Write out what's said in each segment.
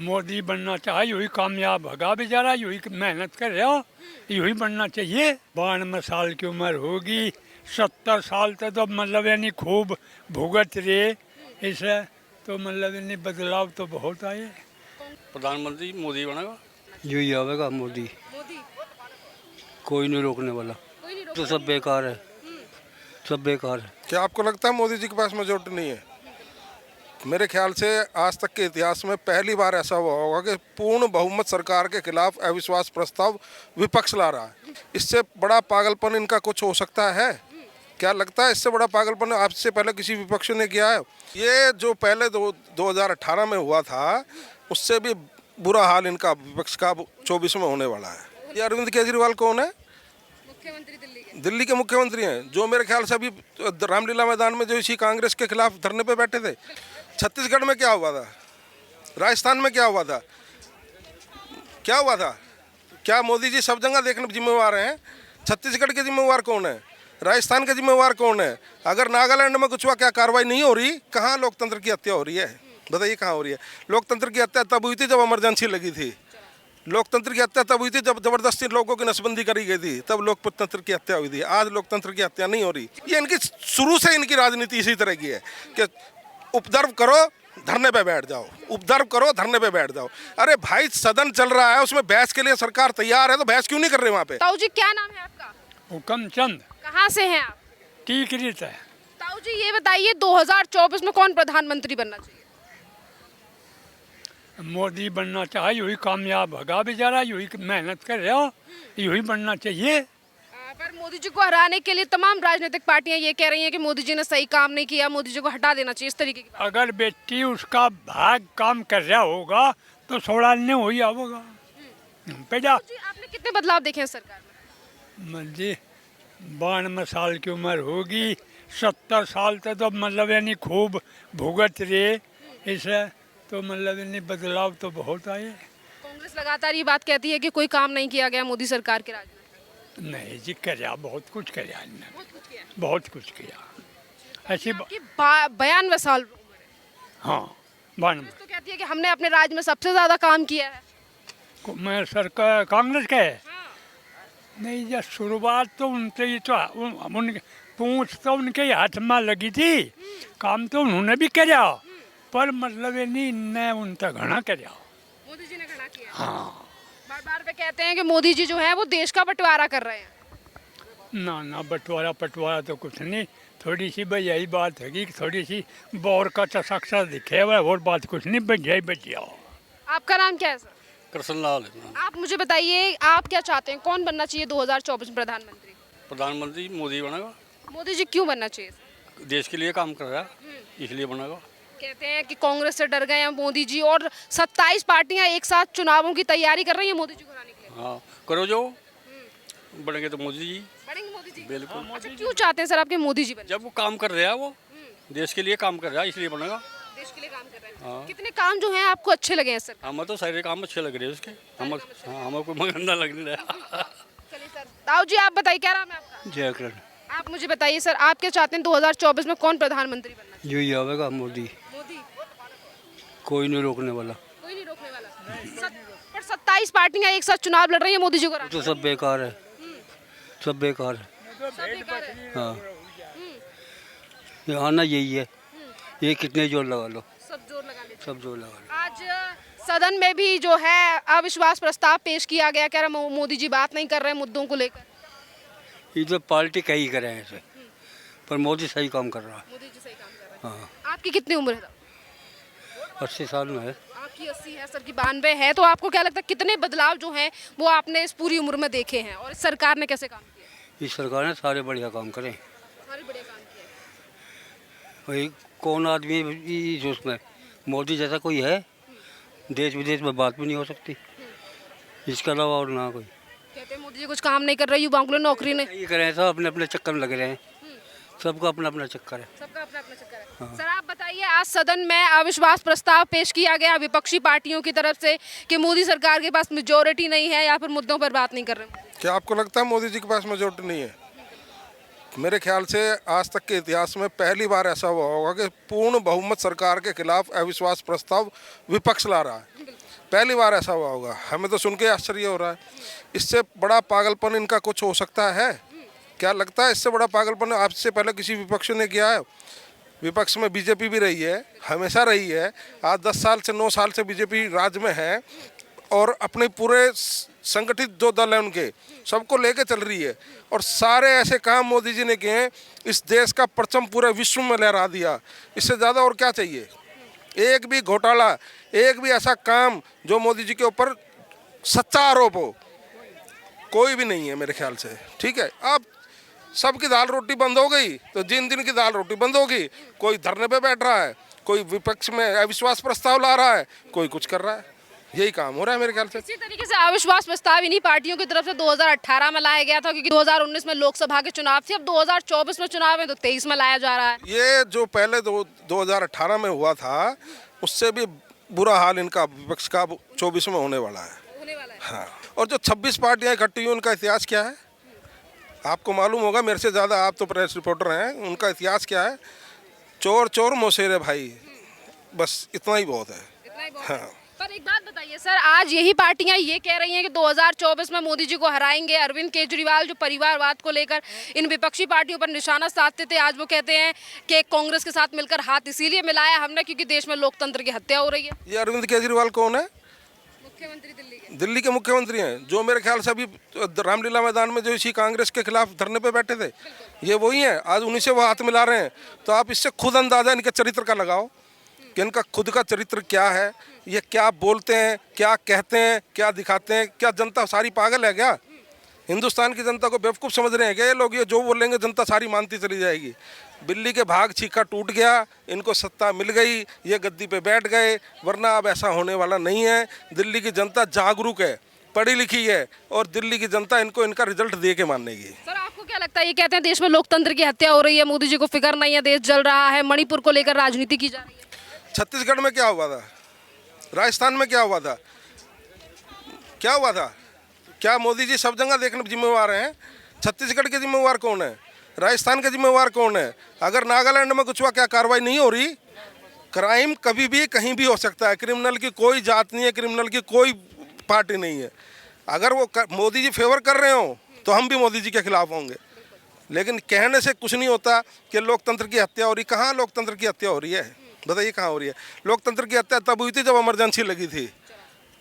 मोदी बनना चाहिए, यही कामयाब होगा बेचारा, यही मेहनत कर रहा, यही बनना चाहिए। 92 साल की उम्र होगी, 70 साल तक तो मतलब यानी खूब भुगत रहे इसे, तो मतलब यानी बदलाव तो बहुत आए। प्रधानमंत्री मोदी बनेगा। यही आवेगा मोदी, मोदी कोई नहीं रोकने वाला। कोई नहीं तो सब बेकार है, सब बेकार है। क्या आपको लगता है मोदी जी के पास मेजोरिटी नहीं है? मेरे ख्याल से आज तक के इतिहास में पहली बार ऐसा हुआ होगा कि पूर्ण बहुमत सरकार के खिलाफ अविश्वास प्रस्ताव विपक्ष ला रहा है। इससे बड़ा पागलपन इनका कुछ हो सकता है? क्या लगता है इससे बड़ा पागलपन आपसे पहले किसी विपक्ष ने किया है? ये जो पहले 2018 में हुआ था उससे भी बुरा हाल इनका विपक्ष का 24 में होने वाला है। ये अरविंद केजरीवाल कौन है? मुख्यमंत्री दिल्ली के। दिल्ली के मुख्यमंत्री हैं, जो मेरे ख्याल से अभी रामलीला मैदान में जो इसी कांग्रेस के खिलाफ धरने पे बैठे थे। छत्तीसगढ़ में क्या हुआ था? राजस्थान में क्या हुआ था? क्या हुआ था? क्या मोदी जी सब जगह देखने जिम्मेवार हैं? छत्तीसगढ़ के जिम्मेवार कौन है? राजस्थान के जिम्मेवार कौन है? अगर नागालैंड में कुछ हुआ, क्या कार्रवाई नहीं हो रही? कहाँ लोकतंत्र की हत्या हो रही है? बताइए कहाँ हो रही है? लोकतंत्र की हत्या तब हुई थी जब इमरजेंसी लगी थी। लोकतंत्र की हत्या तब हुई थी जब जबरदस्ती लोगों की नसबंदी करी गई थी, तब लोकतंत्र की हत्या हुई थी। आज लोकतंत्र की हत्या नहीं हो रही। ये इनकी शुरू से इनकी राजनीति इसी तरह की है कि उपद्रव करो, धरने पे बैठ जाओ, उपद्रव करो, धरने पे बैठ जाओ। अरे भाई, सदन चल रहा है, उसमें बहस के लिए सरकार तैयार है, तो बहस क्यों नहीं कर रहे वहाँ पे? ताऊ जी, क्या नाम है आपका? हुक्म चंद कहाँ से हैं आप? ठीक रहता है। ताऊ जी, ये बताइए 2024 में कौन प्रधानमंत्री बनना चाहिए? मोदी बनना चाहिए, यही कामयाब होगा बेचारा, यही मेहनत कर रहा, यही बनना चाहिए। पर मोदी जी को हराने के लिए तमाम राजनीतिक पार्टियां ये कह रही हैं कि मोदी जी ने सही काम नहीं किया, मोदी जी को हटा देना चाहिए, इस तरीके की बात। अगर बेटी उसका भाग काम कर रहा होगा तो छोड़ाने हो ही आओगा बेटा। जी, आपने कितने बदलाव देखे हैं सरकार में? जी 92 साल की उम्र होगी, 70 साल तक तो मतलब यानी खूब भुगत रहे इसे, तो मतलब यानी बदलाव तो बहुत आए। कांग्रेस लगातार ये बात कहती है कि कोई काम नहीं किया गया मोदी सरकार के राज में। नहीं जी, कर्या बहुत कुछ कर्या इनने, बहुत कुछ किया। बहुत कुछ किया ऐसी आपकी 92 साल उम्र है। हाँ 92। कांग्रेस तो कहती है कि हमने अपने राज्य में सबसे ज्यादा काम किया है। मैं सरकार कांग्रेस का है। नहीं, जब शुरुआत तो उनसे ही तो उन पूछ तो उनके ही हाथ में लगी थी, काम तो उन्होंने भी किया, पर मतलब ये नहीं इनने उनका घना किया। मोदी जी ने खड़ा किया। हाँ बार बार वे कहते हैं कि मोदी जी जो है वो देश का बंटवारा कर रहे हैं। ना बंटवारा पटवारा तो कुछ नहीं, थोड़ी सी भाई यही बात है कि थोड़ी सी बौर का चसाक्षा दिखे हुआ, और बात कुछ नहीं, बच जाओ। आपका नाम क्या है सर? कृष्णलाल। आप मुझे बताइए, आप क्या चाहते हैं, कौन बनना चाहिए 2024 में प्रधानमंत्री? प्रधानमंत्री मोदी बनेगा। मोदी जी क्यों बनना चाहिए सर? देश के लिए काम कर रहा है, इसलिए बनेगा। कहते हैं कि कांग्रेस से डर गए हैं मोदी जी, और 27 पार्टियां एक साथ चुनावों की तैयारी कर रही हैं मोदी जी को हराने के लिए। हाँ, करो जो बनेंगे तो मोदी जी। बढ़ेंगे मोदी जी? बिल्कुल। अच्छा, क्यों चाहते हैं सर आपके मोदी जी बने? जब वो काम कर रहा है, वो देश के लिए काम कर रहा है, इसलिए बनेगा। देश के लिए काम कर रहे हैं। हाँ। कितने काम जो हैं आपको अच्छे लगे हैं सर? हमें तो सारे काम अच्छे लग रहे हैं उसके। हम हाँ, हमें कोई गंदा लग नहीं रहा। चलिए सर, ताऊ जी आप बताइए, क्या नाम है आपका? जयकरण, आप मुझे बताइए सर, आप क्या चाहते हैं 2024 में कौन प्रधानमंत्री बनना चाहिए? यही आवेगा मोदी, मोदी कोई नहीं रोकने वाला। कोई नहीं रोकने वाला। पर 27 पार्टियां एक साथ चुनाव लड़ रही हैं मोदी जी को हराने। तो सब बेकार है, सब बेकार है। सब बेकार है। हाँ, यहाँ ना यही है, ये कितने जोर लगा लो, सब जोर लगा लेते सब जोर लगा लो। हैं। आज सदन में भी जो है अविश्वास प्रस्ताव पेश किया गया, कह रहे मोदी जी बात नहीं कर रहे मुद्दों को लेकर। ये तो पार्टी कहीं करे हैं ऐसे, पर मोदी सही काम कर रहा है। मोदी जी सही काम कर रहे हैं। हाँ, आपकी कितनी उम्र है? 80 साल में है। आपकी 80 है, सर की 92 है। तो आपको क्या लगता है कितने बदलाव जो हैं वो आपने इस पूरी उम्र में देखे हैं, और इस सरकार ने कैसे काम किया? इस सरकार ने सारे बढ़िया काम करें। सारे बढ़िया काम किया। भाई कौन आदमी जो उसमें मोदी जैसा कोई है? देश विदेश में बात भी नहीं हो सकती इसके अलावा, और ना कोई। कहते हैं मोदी जी कुछ काम नहीं कर रहे, युवाओं को नौकरी नहीं। यही करें, सब अपने अपने चक्कर में लगे रहे हैं, सबका अपना अपना चक्कर है। सबका अपना अपना चक्कर है। सर आप बताइए, आज सदन में अविश्वास प्रस्ताव पेश किया गया विपक्षी पार्टियों की तरफ से कि मोदी सरकार के पास मेजोरिटी नहीं है या फिर मुद्दों पर बात नहीं कर रहे। क्या आपको लगता है मोदी जी के पास मेजोरिटी नहीं है? मेरे ख्याल से आज तक के इतिहास में पहली बार ऐसा हुआ होगा कि पूर्ण बहुमत सरकार के खिलाफ अविश्वास प्रस्ताव विपक्ष ला रहा है। पहली बार ऐसा हुआ होगा, हमें तो सुन के आश्चर्य हो रहा है। इससे बड़ा पागलपन इनका कुछ हो सकता है? क्या लगता है इससे बड़ा पागलपन आपसे पहले किसी विपक्ष ने किया है? विपक्ष में बीजेपी भी रही है, हमेशा रही है। आज 10 साल से 9 साल से बीजेपी राज्य में है और अपने पूरे संगठित जो दल है उनके सबको लेके चल रही है। और सारे ऐसे काम मोदी जी ने किए हैं, इस देश का परचम पूरे विश्व में लहरा दिया। इससे ज़्यादा और क्या चाहिए? एक भी घोटाला, एक भी ऐसा काम जो मोदी जी के ऊपर सच्चा आरोप हो, कोई भी नहीं है मेरे ख्याल से। ठीक है, अब सबकी दाल रोटी बंद हो गई तो जिन दिन की दाल रोटी बंद होगी, कोई धरने पे बैठ रहा है, कोई विपक्ष में अविश्वास प्रस्ताव ला रहा है, कोई कुछ कर रहा है। यही काम हो रहा है मेरे ख्याल से। इसी तरीके से अविश्वास प्रस्ताव इन्हीं पार्टियों की तरफ से 2018 में लाया गया था, क्योंकि 2019 में लोकसभा के चुनाव थे। अब 2024 में चुनाव है तो 23 में लाया जा रहा है। ये जो पहले 2018 में हुआ था, उससे भी बुरा हाल इनका विपक्ष का 24 में होने वाला है। हाँ, और जो 26 पार्टियां इकट्ठी हुई, उनका इतिहास क्या है आपको मालूम होगा मेरे से ज़्यादा, आप तो प्रेस रिपोर्टर हैं। उनका इतिहास क्या है? चोर चोर मोसेरे भाई, बस इतना ही बहुत है। हाँ, पर एक बात बताइए सर, आज यही पार्टियां ये कह रही हैं कि 2024 में मोदी जी को हराएंगे। अरविंद केजरीवाल जो परिवारवाद को लेकर इन विपक्षी पार्टियों पर निशाना साधते थे, आज वो कहते हैं कि कांग्रेस के साथ मिलकर हाथ इसीलिए मिलाया हमने क्योंकि देश में लोकतंत्र की हत्या हो रही है। ये अरविंद केजरीवाल कौन है? मुख्यमंत्री दिल्ली के मुख्यमंत्री हैं, जो मेरे ख्याल से अभी रामलीला मैदान में जो इसी कांग्रेस के खिलाफ धरने पे बैठे थे, ये वही हैं। आज उन्हीं से वो हाथ मिला रहे हैं। तो आप इससे खुद अंदाजा इनके चरित्र का लगाओ कि इनका खुद का चरित्र क्या है, ये क्या बोलते हैं, क्या कहते हैं, क्या दिखाते हैं। क्या जनता सारी पागल है क्या? हिंदुस्तान की जनता को बेवकूफ़ समझ रहे हैं क्या ये लोग? ये जो बोलेंगे जनता सारी मानती चली जाएगी। बिल्ली के भाग छीका टूट गया, इनको सत्ता मिल गई, ये गद्दी पे बैठ गए, वरना अब ऐसा होने वाला नहीं है। दिल्ली की जनता जागरूक है, पढ़ी लिखी है, और दिल्ली की जनता इनको इनका रिजल्ट दे के मानेगी। सर आपको क्या लगता है, ये कहते हैं देश में लोकतंत्र की हत्या हो रही है, मोदी जी को फिक्र नहीं है, देश जल रहा है, मणिपुर को लेकर राजनीति की जा रही है। छत्तीसगढ़ में क्या हुआ था? राजस्थान में क्या हुआ था? क्या हुआ था? क्या मोदी जी सब जगह देखने जिम्मेवार हैं? छत्तीसगढ़ के जिम्मेवार कौन है? राजस्थान के जिम्मेवार कौन है? अगर नागालैंड में कुछ हुआ, क्या कार्रवाई नहीं हो रही? क्राइम कभी भी कहीं भी हो सकता है। क्रिमिनल की कोई जात नहीं है, क्रिमिनल की कोई पार्टी नहीं है। अगर वो मोदी जी फेवर कर रहे हो तो हम भी मोदी जी के खिलाफ होंगे, लेकिन कहने से कुछ नहीं होता कि लोकतंत्र की हत्या हो रही। कहाँ लोकतंत्र की हत्या हो रही है? बताइए कहाँ हो रही है? लोकतंत्र की हत्या तब हुई थी जब इमरजेंसी लगी थी।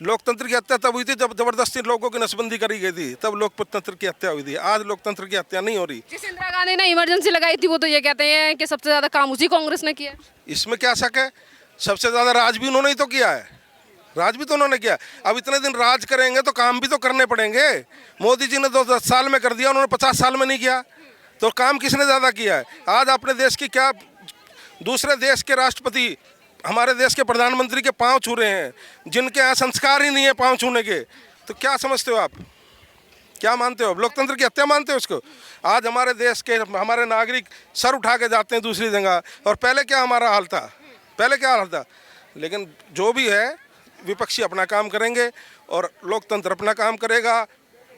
लोकतंत्र की हत्या तब हुई थी जब जबरदस्ती लोगों की नसबंदी करी गई थी, तब लोकतंत्र की हत्या हुई थी। आज लोकतंत्र की हत्या नहीं हो रही। जिस इंदिरा गांधी ने इमरजेंसी लगाई थी, वो तो ये कहते हैं कि सबसे ज्यादा काम उसी कांग्रेस ने किया। इसमें क्या शक है? सबसे ज़्यादा राज भी उन्होंने ही तो किया है। राज भी तो उन्होंने किया। अब इतने दिन राज करेंगे तो काम भी तो करने पड़ेंगे। मोदी जी ने 10 साल में कर दिया, उन्होंने 50 साल में नहीं किया, तो काम किसने ज़्यादा किया है? आज अपने देश की क्या दूसरे देश के राष्ट्रपति हमारे देश के प्रधानमंत्री के पांव छू रहे हैं, जिनके यहाँ संस्कार ही नहीं है पांव छूने के। तो क्या समझते हो आप? क्या मानते हो? लोकतंत्र की हत्या मानते हो उसको? आज हमारे देश के हमारे नागरिक सर उठा के जाते हैं दूसरी जगह, और पहले क्या हमारा हाल था? पहले क्या हाल था? लेकिन जो भी है, विपक्षी अपना काम करेंगे और लोकतंत्र अपना काम करेगा।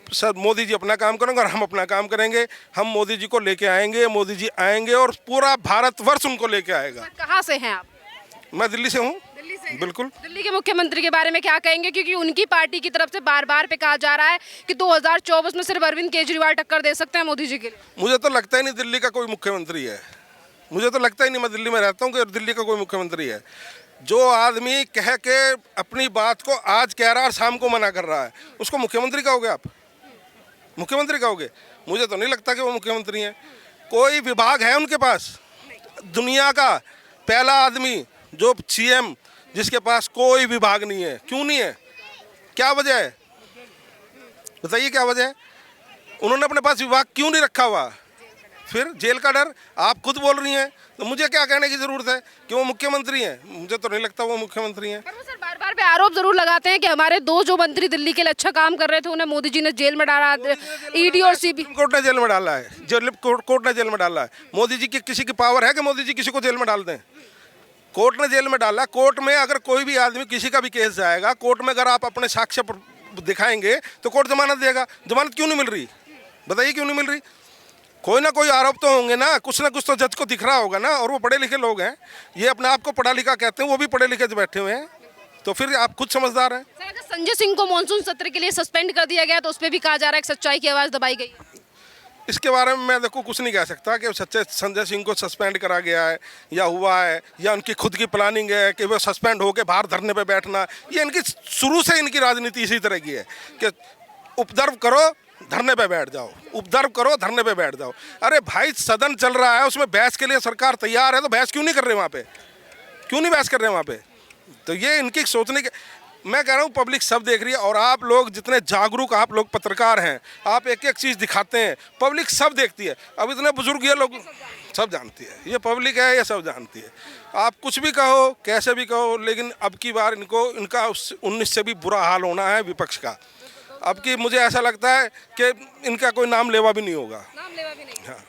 सर मोदी जी अपना काम करेंगे और हम अपना काम करेंगे। हम मोदी जी को लेके आएंगे, मोदी जी आएंगे और पूरा भारतवर्ष उनको लेके आएगा। कहाँ से हैं आप? मैं दिल्ली से हूँ। दिल्ली से? बिल्कुल। दिल्ली के मुख्यमंत्री के बारे में क्या कहेंगे, क्योंकि उनकी पार्टी की तरफ से बार बार पे कहा जा रहा है कि 2024 में सिर्फ अरविंद केजरीवाल टक्कर दे सकते हैं मोदी जी के लिए। मुझे तो लगता ही नहीं दिल्ली का कोई मुख्यमंत्री है। मुझे तो लगता ही नहीं, मैं दिल्ली में रहता हूँ, कि दिल्ली का कोई मुख्यमंत्री है। जो आदमी कह के अपनी बात को आज कह रहा है और शाम को मना कर रहा है, उसको मुख्यमंत्री कहोगे आप? मुख्यमंत्री कहोगे? मुझे तो नहीं लगता कि वो मुख्यमंत्री हैं। कोई विभाग है उनके पास? दुनिया का पहला आदमी जो सीएम जिसके पास कोई विभाग नहीं है। क्यों नहीं है? क्या वजह है? बताइए क्या वजह है? उन्होंने अपने पास विभाग क्यों नहीं रखा हुआ? फिर जेल का डर? आप खुद बोल रही हैं, तो मुझे क्या कहने की जरूरत है कि वो मुख्यमंत्री हैं? मुझे तो नहीं लगता वो मुख्यमंत्री हैं। पर वो सर बार बार पे आरोप जरूर लगाते हैं कि हमारे दो जो मंत्री दिल्ली के लिए अच्छा काम कर रहे थे, उन्हें मोदी जी ने जेल में डाला, ईडी और सीबी कोर्ट ने जेल में डाला है। कोर्ट ने जेल में डाला है। मोदी जी की किसी की पावर है कि मोदी जी किसी को जेल में डाल दें? कोर्ट ने जेल में डाला। कोर्ट में अगर कोई भी आदमी किसी का भी केस जाएगा, कोर्ट में अगर आप अपने साक्ष्य दिखाएंगे तो कोर्ट जमानत देगा। जमानत क्यों नहीं मिल रही? बताइए क्यों नहीं मिल रही? कोई ना कोई आरोप तो होंगे ना कुछ तो जज को दिख रहा होगा ना। और वो पढ़े लिखे लोग हैं, ये अपने आप को पढ़ा लिखा कहते हैं, वो भी पढ़े लिखे बैठे हुए हैं, तो फिर आप खुद समझदार हैं। संजय सिंह को मॉनसून सत्र के लिए सस्पेंड कर दिया गया, तो उस पर भी कहा जा रहा है कि सच्चाई की आवाज़ दबाई गई। इसके बारे में मैं देखो कुछ नहीं कह सकता कि सच्चे संजय सिंह को सस्पेंड करा गया है या हुआ है, या उनकी खुद की प्लानिंग है कि वो सस्पेंड होकर बाहर धरने पे बैठना। ये इनकी शुरू से इनकी राजनीति इसी तरह की है कि उपद्रव करो धरने पे बैठ जाओ, उपद्रव करो धरने पे बैठ जाओ। अरे भाई सदन चल रहा है, उसमें बहस के लिए सरकार तैयार है, तो बहस क्यों नहीं कर रहे वहाँ पे? क्यों नहीं बहस कर रहे वहाँ पे? तो ये इनकी सोचने के, मैं कह रहा हूँ पब्लिक सब देख रही है, और आप लोग जितने जागरूक आप लोग पत्रकार हैं, आप एक एक चीज़ दिखाते हैं, पब्लिक सब देखती है। अब इतने बुजुर्ग ये लोग सब जानती है, ये पब्लिक है, ये सब जानती है। आप कुछ भी कहो, कैसे भी कहो, लेकिन अब की बार इनका 19 से भी बुरा हाल होना है विपक्ष का। अब की मुझे ऐसा लगता है कि इनका कोई नाम लेवा भी नहीं होगा। नाम लेवा भी नहीं। हाँ।